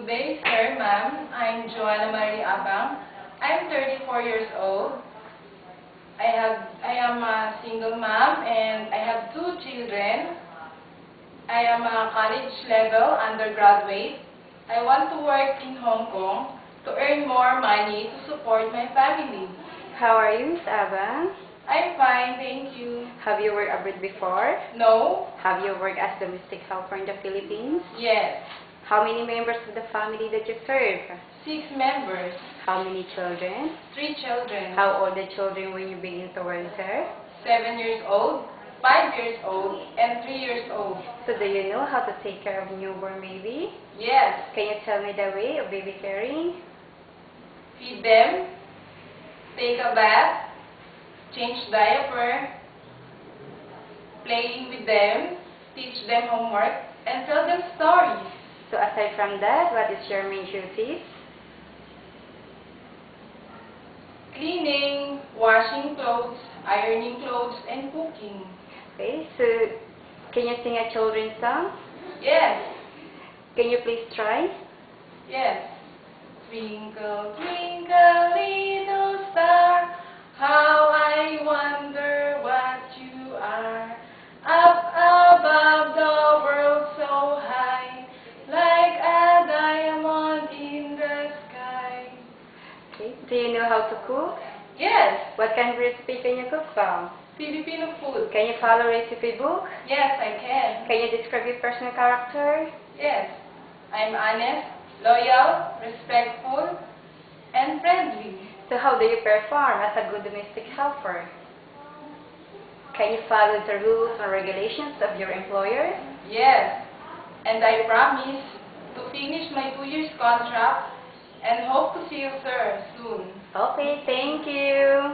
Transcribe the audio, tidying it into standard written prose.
Good day, sir, ma'am. I'm Joanna Marie Abang. I'm 34 years old. I am a single mom and I have 2 children. I am a college level undergraduate. I want to work in Hong Kong to earn more money to support my family. How are you, Miss Ava? I'm fine, thank you. Have you worked abroad before? No? Have you worked as domestic helper in the Philippines? Yes. How many members of the family that you serve? 6 members. How many children? 3 children. How old the children when you begin to work, sir? 7 years old, 5 years old, and 3 years old. So do you know how to take care of newborn baby? Yes. Can you tell me the way of baby caring? Feed them, take a bath, change diaper, playing with them, teach them homework, and tell them stories. So aside from that, what is your main duties? Cleaning, washing clothes, ironing clothes, and cooking. Okay, so can you sing a children's song? Yes, Can you please try? yes. Twinkle, twinkle, little star, how I wonder what you are. Up above the world so high, like a diamond in the sky. Okay. Do you know how to cook? Yes, What kind of recipe can you cook from? Filipino food. Can you follow recipe book? Yes, I can. Can you describe your personal character? Yes, I'm honest, loyal, respectful, and friendly. So how do you perform as a good domestic helper? Can you follow the rules and regulations of your employer? Yes, and I promise to finish my 2 years contract and hope to see you, sir, soon. Okay, thank you.